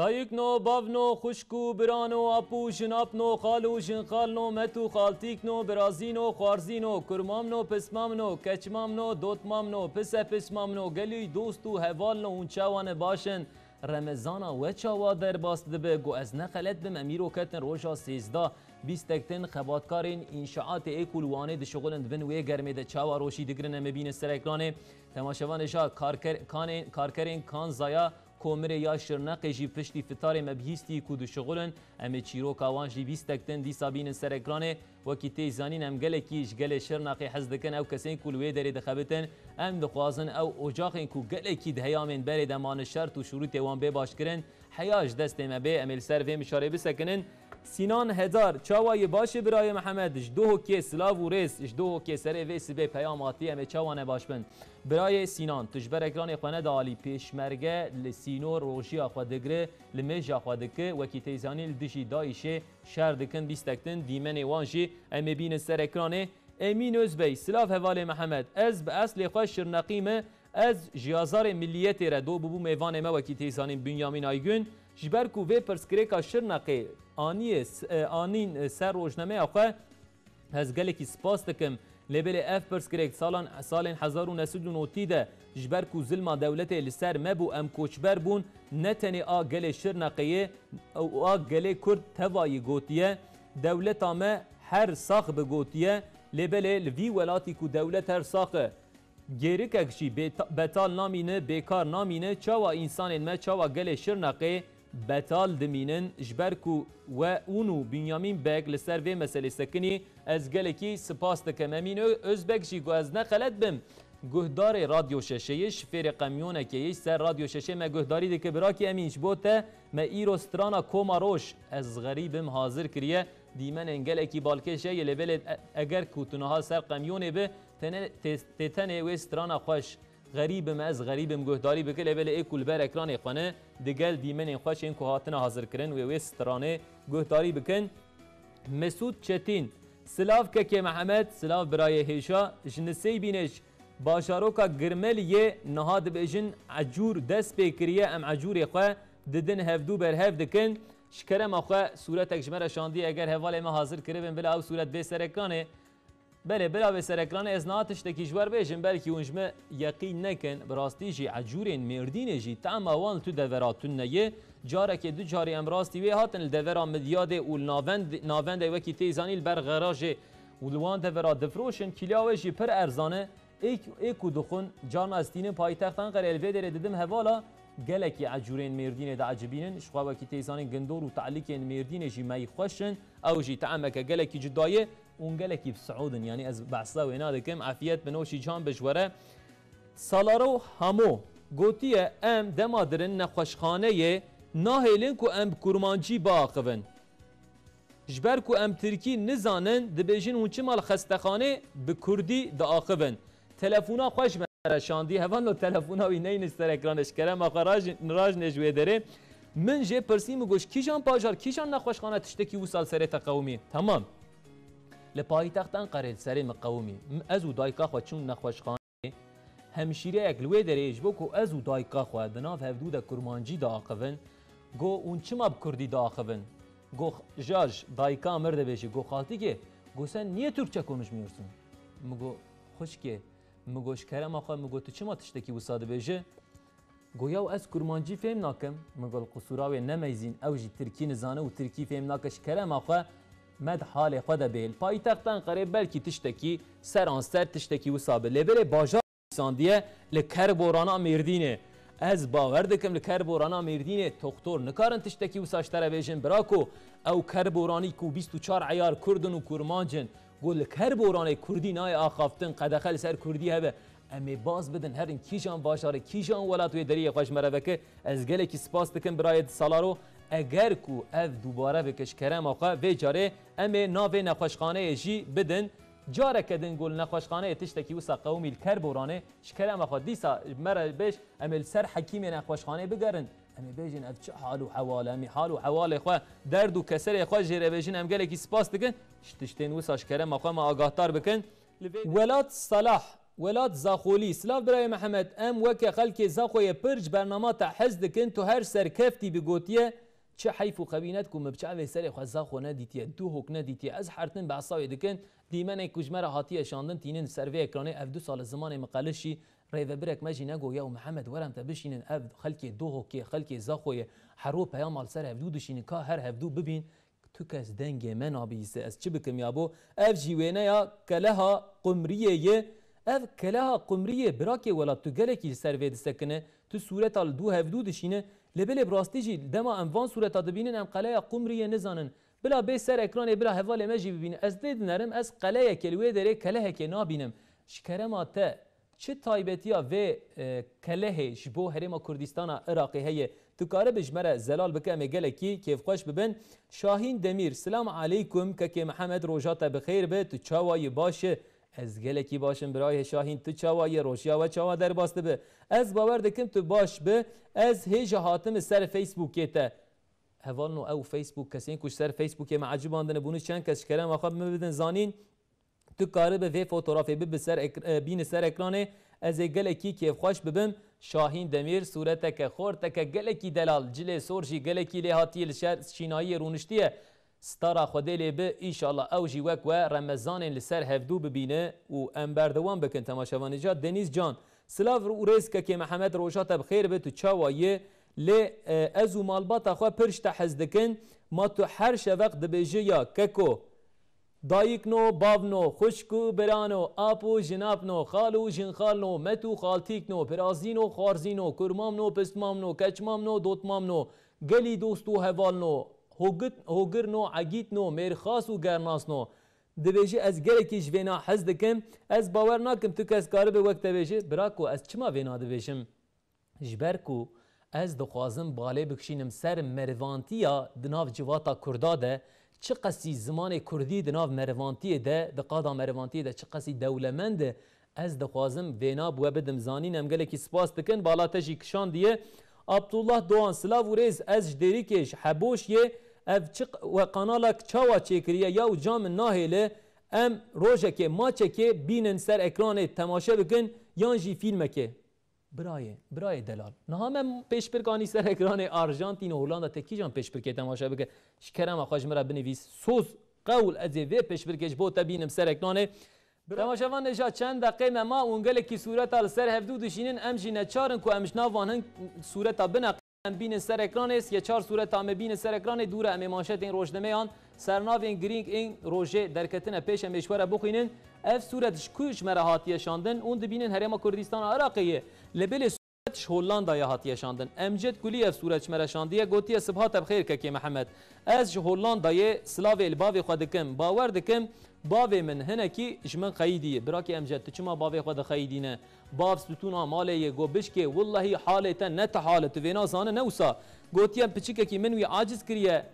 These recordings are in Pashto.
تایکنو باونو خشکو برانو اپو جنابنو خالو جنخالنو متو خالتیکنو برازینو خوارزینو کرمامنو پسمامنو کچمامنو دوتمامنو پسه پسمامنو گلی دوستو هوالنو اونچاوان باشن رمضانا و چاوا در باست دبه گو از نخلت بم امیرو کتن روژا 13 بیستکتن خباتکارین انشاءات ایکولوانه ده شغلند بن وی گرمه ده چاوا روشی دگرن مبین سرکرانه تماشاوانشا کارکرین کان زایا کومره یا شرنقه جی پشتی فتار مبهیستی کود شغلن ام چیرو کاوان جی بیستکتن دی سابین سرکرانه وکی تیزانین ام گله کیش گله شرنقه حزدکن او کسین کلوی داری دخبتن ام دخوازن او اجاقین کو گله کی دهیامین بری دمان شرط و شروط وان به باش کرن حیاج دست مبه امل سر و مشاره بسکنن سینان هزار چاوای باشه برای محمد جدو که سلاو و ریس جدو که سر و سبه پیاماتی ام چاوانه باش بند برای سینان تجبر اکران خانه دالی پیشمرگه لسینو روشی آخوا دگره لمج آخوا دکه وکی تیزانی لدشی دایشه شهر دکن بیستکتن دیمن وانجی ام بین سر اکرانه امین ازبی سلاف حوال محمد از به اصل خوش شرنقیمه از جیازار ملیت را دو ببو میوان ما وکی تیزانی بنیامین آیگون جبر کو و پرسکریکا شرنقی آنین سر روشنامه آخوا از گله کی سپاس دکم لبل اف پرسکریک سال 1990 ده جبر کو ظلم دولت لسر مبو ام کوچبر بون نتنی آ گله شرنقیه او آ گله کرد توایی گوتیه دولت ما هر ساخ بگوتیه لبل لوی ولاتی کو دولت هر ساخ گیری ککشی بتال نامینه بیکار نامینه چاوا انسان ما چاوا گله شرنقه بتال دمینن جبرکو و اونو بنیامین بگ لسر و مسئله سکنی از گله کی سپاس دکم امین ازبک جی گو از نخلت بم گهدار رادیو ششه شفیر قمیونه که سر رادیو ششه ما گهداری دکه براکی امینش بوته ما ایروسترانا کوماروش از غریبم حاضر کریه دیمن انگل کی بالکشه یه لول اگر کوتونها سر قمیونه به تنه و استرانا خوش غریبم از غریبم گهداری بکل لول اکول بر اکران خانه دگل دیمن خوش این کوهاتنا حاضر کرن و استرانه گهداری بکن مسعود چتین سلاف که محمد سلاف برای هیشا جنسی بینش باشاروکا گرملیه نهاد بجن عجور دست بکریه ام عجور خواه ددن هفدو بر هف دکن شکرم اخواه صورت اکشمر شاندی اگر حوال ما حاضر کربن بلا او صورت به سرکانه بله بلا به سرکانه از نهاتش تکیشور بیشن بلکه اونجمه یقین نکن براستی جی عجورین مردین جی تعم اوان تو دوراتون نیه جاره که دو جاری امراستی وی هاتن الدورا مدیاده و ناوند وکی تیزانی البر غراج ولوان دورا دفروشن کلیاوه جی پر ارزانه ایکو دخون جان استین پایتختان قرار الویدر دیدم حوالا گلکی عجورین مردین دا عجبینن شخوا وکی تیزانی گندور و تعلیقین مردین جی می خوشن او جی تعمک گلکی جدایه اون گلکی بسعودن یعنی از بحثا و اینا دکم عافیت بنوشی جان بجوره سالارو همو گوتیه ام دمادرن نخوشخانه ناهیلن کو ام کرمانجی باقون جبر کو ام ترکی نزانن دبیجن اونچه مال خستخانه به کردی دا آقون تلفونا خوش مرشاندی هفان لو تلفونا وی نین استر اکرانش کرم آقا راج نجوه داره من جه پرسیم گوش کیجان پاجار کیجان نخوشخانه تشتکی و سال سره تقومی تمام لپایی تختان قرد سره مقومی ازو دایکا خوا چون نخوشخانه همشیره اکلوه داره اجبو که ازو دایکا خوا دناف هفدو دا کرمانجی دا آقون گو اون چما بکردی دا آقون گو جاج دایکا مرده بشه گو خالتی که گو سن نیه ترکچه konuşmuyorsun مگو خوش که مگوش کرم آخه مگو تو چما تشتکی وساده بشه گویا و از کرمانجی فهم ناکم مگو قصوراوی نمیزین او جی ترکی نزانه و ترکی فهم ناکش کرم آخه مد حال خود بیل پای تختان قریب بلکی تشتکی سر آنستر تشتکی وسابه لبره باجار ساندیه لکر بورانا مردینه از باور دکم لکر بورانا مردینه دکتر نکارن تشتکی وساشتره بیشن براکو او کر بورانی کو 24 عیار کردن و کرمانجن گل کر بورانه کردی نای آخافتن قدخل سر کردی هبه امی باز بدن هرین کیجان باشاره کیجان ولاتوی دریه خوش مروکه از گله کی سپاس دکم برای سالارو اگر کو اف دوباره بکش کرم آقا و جاره امی ناوی نخوشخانه جی بدن جاره کدن گل نخوشخانه تشتکی وسا قومی الکر بورانه شکرم آقا دیسا مره بیش امی سر حکیم نخوشخانه بگرن امی بیجن اف چه حال و حواله امی حال و حواله خواه درد و کسر خواه جیره بیجن ام گله کی سپاس دکن شتشتین وسا شکرم آقا ما آگاهتار بکن ولات صلاح ولات زاخولی سلاف برای محمد ام وک خلک زاخوی پرج برنامه تا حزد کن تو هر سرکفتی بگوتیه چه حیف و خبینت کو مبچع سر خو زاخو ندیتیه دو هوک ندیتیه از حرتن بعصای دکن دیمن کجمره هاتیه شاندن تینن سروی اکرانه اف 2 سال زمان مقالشی ریو برک ماجی نگو یا محمد ورم تا بشینن اف خلک دو هوک خلک زاخوی حرو پیام مال سر اف 2 دشین کا هر اف 2 ببین تو کس دنگ من ابیسه از چه بکم یابو اف جیوینه یا کلها قمریه اف کلها قمریه براکی ولا تو گلکی سروی دسکنه تو صورت ال دو اف 2 دشینه لبل براستی جی دما اموان صورت دبینن ام قلعه قمریه نزانن بلا به سر اکران بلا حواله مجی ببینه از دید نرم از قلعه کلوه داره کله که نابینم شکرمات چه تایبتیا و کله شبو هرم کردستان عراقی هی تو کار بجمره زلال بکه مگله کی کیف خوش ببن شاهین دمیر سلام علیکم که محمد روجات بخیر به تو چاوای باشه از گله کی باشم برای شاهین تو چاوای روشیا و چاوا در باسته به از باور دکم تو باش به از هیچ حاتم سر فیسبوک ته هوالنو او فیسبوک کسین کش سر فیسبوک معجب اندن بونش چند کس کلام آخر مبدن زانین تو کاره به وی فوتوغرافی به سر بین سر اکرانه از گله کی کیف خوش ببم شاهین دمیر صورت که خورد که گله کی دلال جله سورجی گله کی لهاتی لشر شینایی رونشتیه ستاره خودی لی به ایشالله او جی وک و رمضان لسر هفدو ببینه و امبردوان بکن تماشاوان جات دنیز جان سلاف رو ریز که محمد روشات بخیر به تو چاوایه لی ازو مالبات خو پرش تحزدکن ما تو هر شوق دبیجه یا ککو دایکنو بابنو خشکو برانو آپو جنابنو خالو جنخالنو متو خالتیکنو پرازینو خارزینو کرمامنو پستمامنو کچمامنو دوتمامنو گلی دوستو هوالنو هوگرنو عگیتنو میرخاس و گرناسنو دبیجه از گلکی جوینا حز دکم از باور ناکم تو کس کاره به وقت دبیجه براکو از چما وینا دبیجم جبرکو از دخوازم باله بکشینم سر مروانتیا دناف جواتا کرداده چه قصی زمان کردی دناف مروانتی ده دقادا مروانتی ده چه قصی دولمنده از دخوازم وینا بو بدم زانینم گلکی سپاس دکن بالا تجی کشان دیه عبدالله دوان سلاو و ریز از جدریکش حبوش یه اف چق و قنالک چاوا چکریه یا جام ناهله ام روزه که ماچه که بینن سر اکران تماشا بکن یانجی فیلمه که برای دلال نهام پیش برکانی سر اکران آرژانتین و هولاندا تکی جان پیش برکه تماشا بکن شکرم آخاش مرا بنویس سوز قول از وی پیش برکش بو تبینم سر اکران تماشاوان نجات چند دقیقه ما اونگل کی صورت ال سر هفدو دشینن امجی نچارن کو امشنا وانن صورت بنا ام بین سر اکران است یا چهار صورت ام بین سر اکران دور ام مانشت این روزنامه آن سرناو این گرینگ این روزه درکتن پیش مشوره بخوینن اف صورتش کوش مرهاتی شاندن اون دبینن هرم کردستان عراقیه لبل صورتش هولاندا یا هاتی شاندن امجد کلی اف صورتش مرشاندیه گوتی صبحات بخیر که محمد از هولاندا سلاو الباوی خودکم باور دکم باوی من هنکی جمن خیدیه براکی امجد تو چما باوی خود خیدینه باو ستونا ماله گو بشکه والله حالتا نت حالت وینا زانه نوسا گوتی ام پچیکه کی منوی عاجز کریه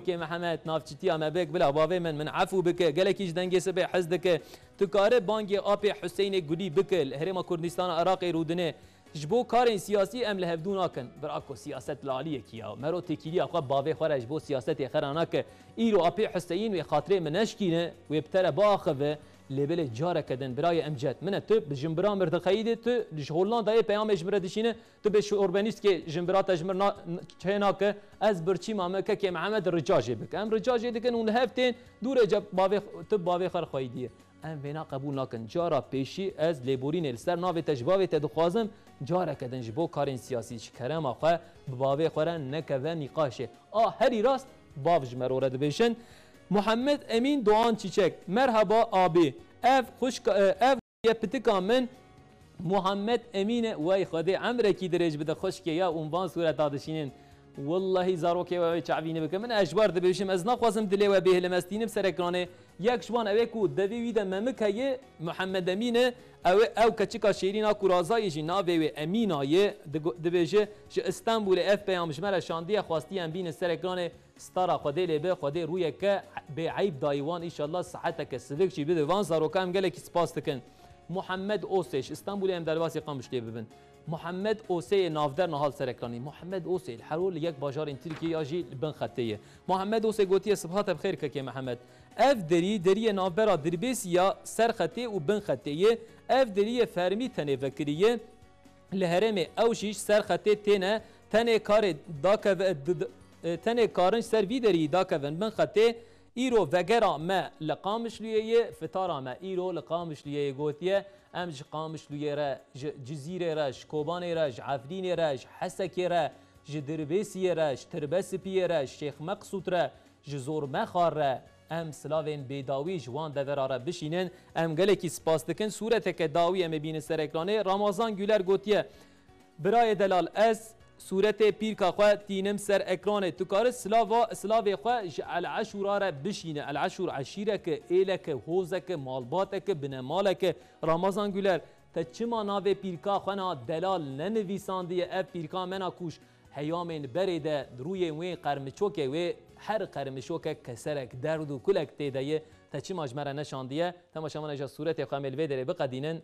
که محمد نافچتی ام بک بلا باوی من عفو بک گلکیش دنگه سبه حزدک تو کار بانگی آپ حسین گلی بکل هرم کردستان عراق رودنه جبو کار سیاسی ام لهفدو ناکن براکو سیاست لالیه کیا مرو تکیلی اخو باوی خرج بو سیاست خراناک ایرو آپ حسین و خاطر منشکینه و ابتر باخوه لبل جاره کدن برای امجد من تو بجنبرا مرد خیده تو هولاندا پیام اجبر دشینه تو به اوربانیست که جنبرا تجمر چینا که از برچی مامکه که محمد رجاجه بک ام رجاجه دکن اون هفتین دور جب باوی تو باوی خر خیدیه ام وینا قبول نکن جارا پیشی از لیبورین السر ناو تجباوی تدخوازم جاره کدن جبو کارین سیاسی کرم آخه باوی خورن نکوه نقاشه هری راست باوج مرورد بشن محمد امین دوان چیچک مرحبا آبی اف خوش اف پتکا من محمد امین وای خدای عمره کی درج بده خوش که یا عنوان صورت دادشینن والله زاروکی و چعبینه بکم من اجبار ده بشم از نخواسم دلی و به لمستینم سر اکرانه یک شوان اوی کو دوی ویده ممکه محمد امینه او کچکا شیرین اکو رازای جی ناوی امینای دبیجه ش استانبول اف پیامش مره شاندیه خواستی ام بین سر اکرانه ستاره خدای لی به خدای روی که به عیب دایوان ان شاء الله صحتک سوک چی بده وان زاروکام گله کی سپاس تکن محمد اوسش استانبول ام درواسی قامش لی ببن محمد اوسی نافدر نهال سرکرانی محمد اوسی الحرول یک باجار این ترکیه آجی بن خطیه محمد اوسی گوتی صبحات بخیر که محمد اف دری نافبرا دربیس یا سر خطی و بن خطیه اف دری فرمی تنه وکریه لهرم اوشیش سر خطی تنه کار تنه کارن سر ویدری داکون بن خطی ایرو وگرا ما لقامش لیه فتارا ما ایرو لقامش لیه گوتیه امج قامش لیه را جزیره راش کوبانه راش عفرین راش حسکی را جدربیسی راش تربسپی راش شیخ مقصود را جزور مخار را ام سلاوین بیداوی جوان دور را بشینن ام گلکی سپاس دکن صورت که داوی ام بین سر اکرانه رمضان گولر گوتیه برای دلال از صورت پیرکا خو تینم سر اکران تو کار سلاو خو العشور را بشینه العشور عشیره که ایلک هوزک مالباتک بنمالک رمضان گولر تا چما ناو پیرکا خو نا دلال ننویساندی اف پیرکا منا کوش هیامین بریده روی وی قرمچوکه و هر قرمچوکه کسرک درد و کلک تیدایه تا چما جمره نشاندیه تماشامان اجا صورت خو ملوی دره بقدینن